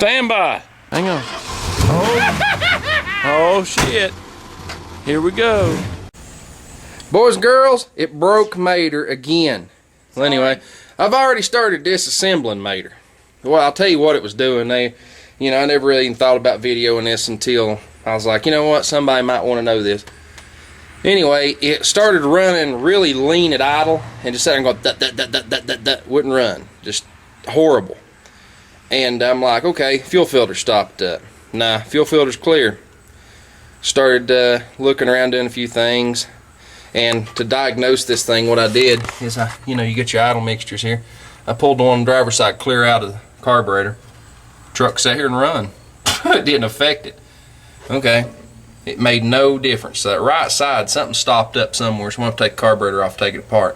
Stand by. Hang on. Oh shit. Here we go. Boys and girls, it broke Mater again. Well, anyway, I've already started disassembling Mater. Well, I'll tell you what it was doing. I never really even thought about videoing this until I was like, you know what, somebody might want to know this. Anyway, it started running really lean at idle and just sat there and going, wouldn't run. Just horrible. And I'm like, okay, fuel filter stopped up. Nah, fuel filter's clear. Started looking around doing a few things. And to diagnose this thing, what I did is you get your idle mixtures here. I pulled the one driver's side clear out of the carburetor. Truck sat here and run. It didn't affect it. Okay. It made no difference. So that right side, something stopped up somewhere. So I'm going to take the carburetor off, take it apart.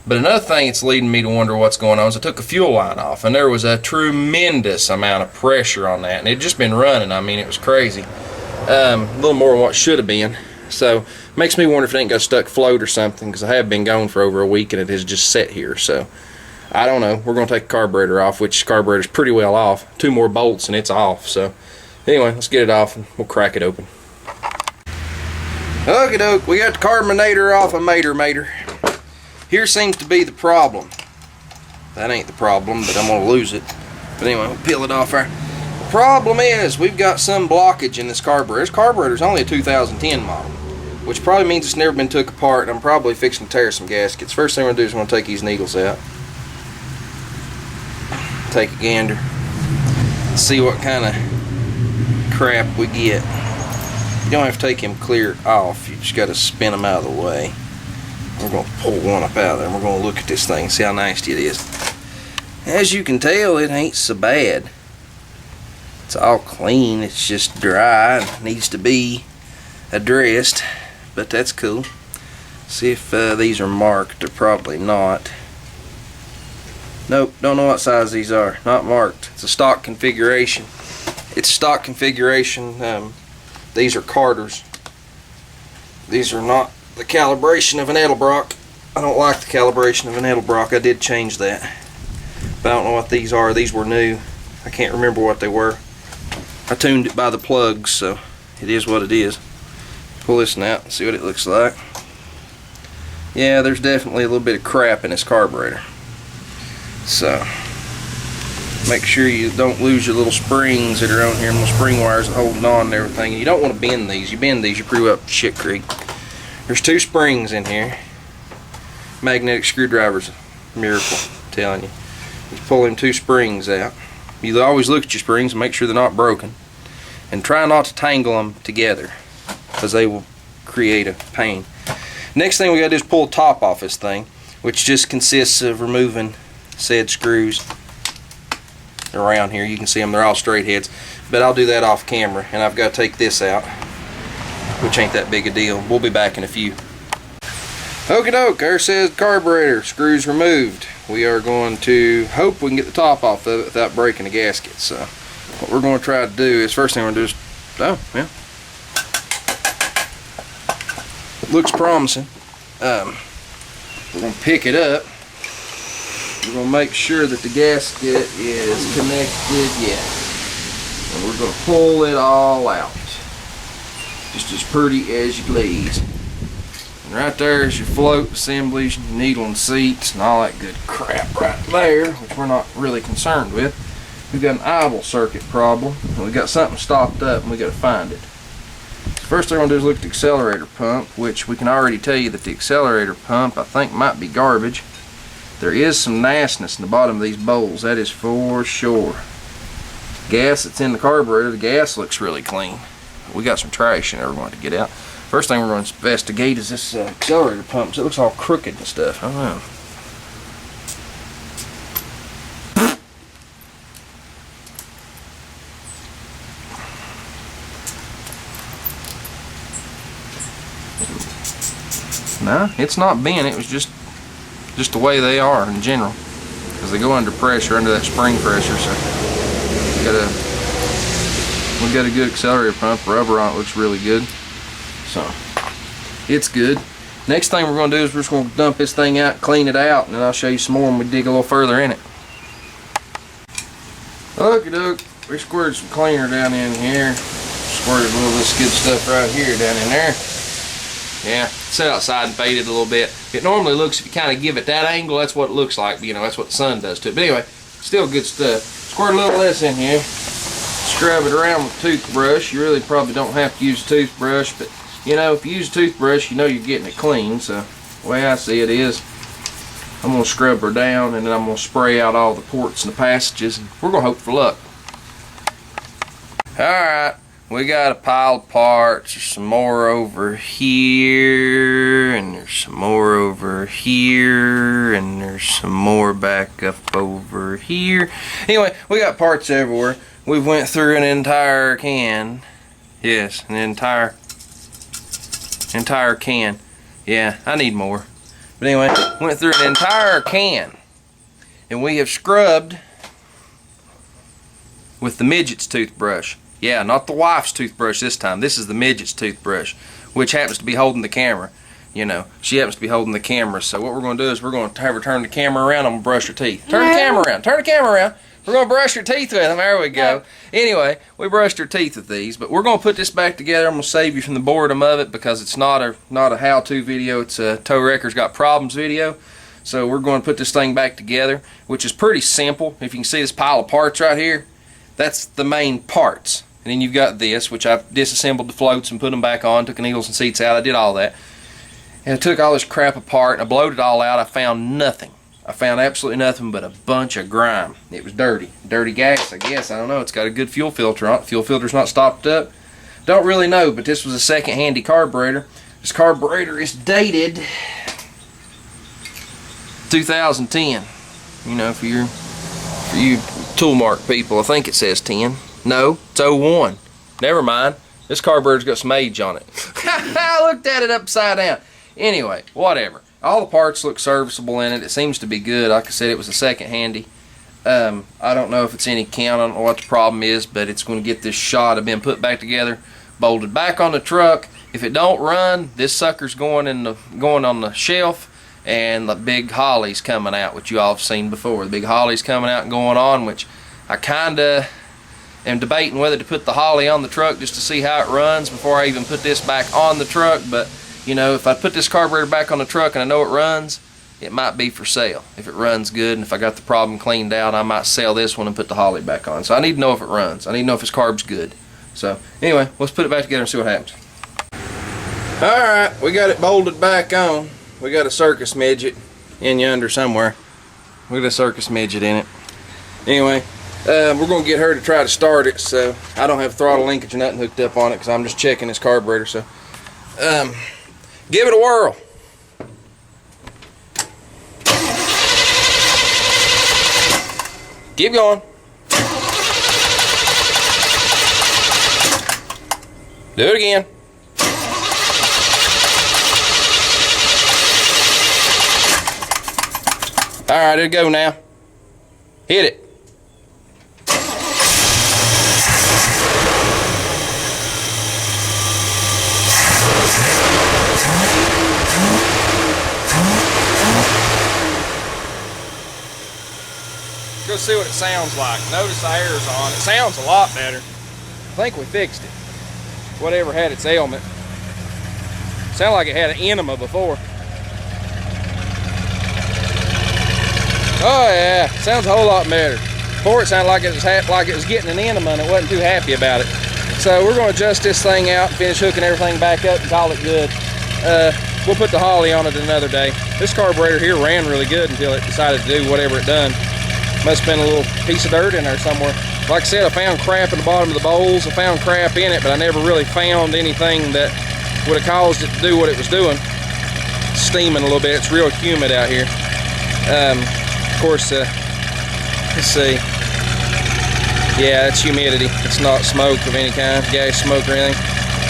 But another thing that's leading me to wonder what's going on is I took a fuel line off, and there was a tremendous amount of pressure on that. And it had just been running. I mean, it was crazy. A little more than what should have been. So makes me wonder if it ain't got a stuck float or something, because I have been gone for over a week and it has just sat here. So I don't know. We're going to take the carburetor off, which the carburetor's pretty well off. 2 more bolts and it's off. So anyway, let's get it off and we'll crack it open. Okie doke, we got the carburetor off of Mater. Here seems to be the problem. That ain't the problem, but I'm going to lose it. But anyway, we'll peel it off there. The problem is we've got some blockage in this carburetor. This carburetor's only a 2010 model, which probably means it's never been took apart, and I'm probably fixing to tear some gaskets. First thing we're going to do is we're going to take these needles out. Take a gander. See what kind of crap we get. You don't have to take him clear off. You just got to spin them out of the way. We're going to pull one up out of there and we're going to look at this thing and see how nasty it is. As you can tell, it ain't so bad. It's all clean. It's just dry and needs to be addressed, but that's cool. See if these are marked. They're probably not. Nope, don't know what size these are. Not marked. It's a stock configuration. It's stock configuration. These are Carters. These are not the calibration of an Edelbrock. I don't like the calibration of an Edelbrock. I did change that, but I don't know what these are. These were new. I can't remember what they were. I tuned it by the plugs, so it is what it is. Pull this one out and see what it looks like. Yeah, there's definitely a little bit of crap in this carburetor. So make sure you don't lose your little springs that are on here, little spring wires holding on and everything. You don't want to bend these. You bend these, you brew up shit creek. There's 2 springs in here. Magnetic screwdrivers, miracle, I'm telling you. You pull them 2 springs out. You always look at your springs and make sure they're not broken. And try not to tangle them together, because they will create a pain. Next thing we got to do is pull the top off this thing, which just consists of removing said screws around here. You can see them, they're all straight heads, but I'll do that off camera. And I've got to take this out, which ain't that big a deal. We'll be back in a few. Okie doke, there says carburetor, screws removed. We are going to hope we can get the top off of it without breaking the gasket. So what we're going to try to do is, first thing we're going to do is, oh yeah, looks promising. We're going to pick it up. We're going to make sure that the gasket is connected yet. And we're going to pull it all out. Just as pretty as you please. And right there is your float assemblies, needle and seats, and all that good crap right there, which we're not really concerned with. We've got an idle circuit problem, and we've got something stopped up, and we've got to find it. First thing we're going to do is look at the accelerator pump, which we can already tell you that the accelerator pump, I think, might be garbage. There is some nastiness in the bottom of these bowls, that is for sure. Gas that's in the carburetor, the gas looks really clean. We got some trash in there we're going to get out. First thing we're going to investigate is this accelerator pump. So it looks all crooked and stuff. I don't know. No, it's not bent. It was just the way they are in general, because they go under pressure, under that spring pressure. So we got a good accelerator pump. Rubber on it looks really good, so it's good. Next thing we're going to do is we're just going to dump this thing out, clean it out, and then I'll show you some more when we dig a little further in it. Okie doke. We squirted some cleaner down in here. Squirted a little of this good stuff right here down in there. Yeah, set outside and faded a little bit. It normally looks, if you kind of give it that angle, that's what it looks like. You know, that's what the sun does to it. But anyway, still good stuff. Squirt a little less in here. Scrub it around with a toothbrush. You really probably don't have to use a toothbrush, but you know, if you use a toothbrush, you know you're getting it clean. So the way I see it is, I'm going to scrub her down, and then I'm going to spray out all the ports and the passages, and we're going to hope for luck. Alright, we got a pile of parts. There's some more over here, and there's some more over here, and there's some more back up over here. Anyway, we got parts everywhere. We went through an entire can. Yes, an entire can. Yeah, I need more. But anyway, went through an entire can, and we have scrubbed with the midget's toothbrush. Yeah, not the wife's toothbrush this time. This is the midget's toothbrush, which happens to be holding the camera. You know, she happens to be holding the camera. So what we're going to do is we're going to have her turn the camera around. I'm going to brush her teeth. Turn the camera around. Turn the camera around. We're going to brush her teeth with them. There we go. Anyway, we brushed her teeth with these, but we're going to put this back together. I'm going to save you from the boredom of it because it's not a how-to video. It's a Tow Wrecker's Got Problems video. So we're going to put this thing back together, which is pretty simple. If you can see this pile of parts right here, that's the main parts. And then you've got this, which I've disassembled the floats and put them back on, took the needles and seats out. I did all that. And I took all this crap apart and I blowed it all out. I found nothing. I found absolutely nothing but a bunch of grime. It was dirty. Dirty gas, I guess. I don't know. It's got a good fuel filter on it. Fuel filter's not stopped up. Don't really know, but this was a second-handy carburetor. This carburetor is dated 2010. You know, for you tool mark people, I think it says 10. No, it's 01. Never mind. This carburetor's got some age on it. I looked at it upside down. Anyway, whatever. All the parts look serviceable in it. It seems to be good. Like I said, it was a second handy. I don't know if it's any count. I don't know what the problem is, but it's going to get this shot. I've been put back together, bolted back on the truck. If it don't run, this sucker's going on the shelf, and the big holly's coming out, which you all have seen before. The big holly's coming out and going on, which I kinda am debating whether to put the holly on the truck just to see how it runs before I even put this back on the truck. But you know, if I put this carburetor back on the truck and I know it runs, it might be for sale. If it runs good, and if I got the problem cleaned out, I might sell this one and put the holly back on. So I need to know if it runs. I need to know if its carb's good. So anyway, let's put it back together and see what happens. Alright, we got it bolted back on. We got a circus midget in yonder somewhere. We got a circus midget in it. Anyway, we're going to get her to try to start it. So I don't have throttle linkage or nothing hooked up on it because I'm just checking this carburetor. So give it a whirl. Keep going. Do it again. Alright, it'll go now. Hit it. Go see what it sounds like. Notice the air's on. It sounds a lot better. I think we fixed it. Whatever had its ailment. Sounded like it had an enema before. Oh yeah, sounds a whole lot better. Before it sounded like it was getting an enema and it wasn't too happy about it. So we're going to adjust this thing out and finish hooking everything back up and call it good. We'll put the holly on it another day. This carburetor here ran really good until it decided to do whatever it done. Must have been a little piece of dirt in there somewhere. Like I said, I found crap in the bottom of the bowls. I found crap in it, but I never really found anything that would have caused it to do what it was doing. It's steaming a little bit. It's real humid out here. Of course, let's see. Yeah, it's humidity. It's not smoke of any kind, gas smoke or anything.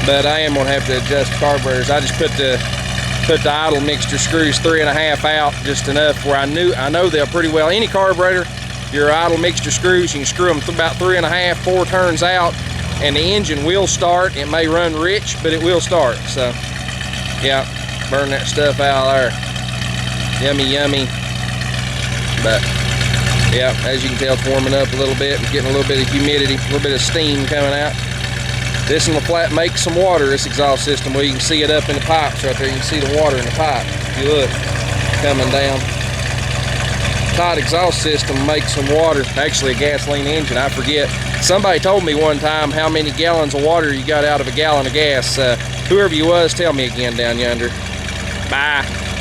But I am gonna have to adjust carburetors. I just put the idle mixture screws 3.5 out, just enough where I know they'll pretty well. Any carburetor, your idle mixture screws, you can screw them about 3.5, 4 turns out, and the engine will start. It may run rich, but it will start. So, yeah, burn that stuff out there. Yummy, yummy. But Yeah, as you can tell, it's warming up a little bit and getting a little bit of humidity, a little bit of steam coming out. This one will flat make some water, this exhaust system. Well, you can see it up in the pipes right there. You can see the water in the pipe. If you look, coming down. Tight exhaust system makes some water. Actually, a gasoline engine, I forget. Somebody told me one time how many gallons of water you got out of a gallon of gas. Whoever you was, tell me again down yonder. Bye.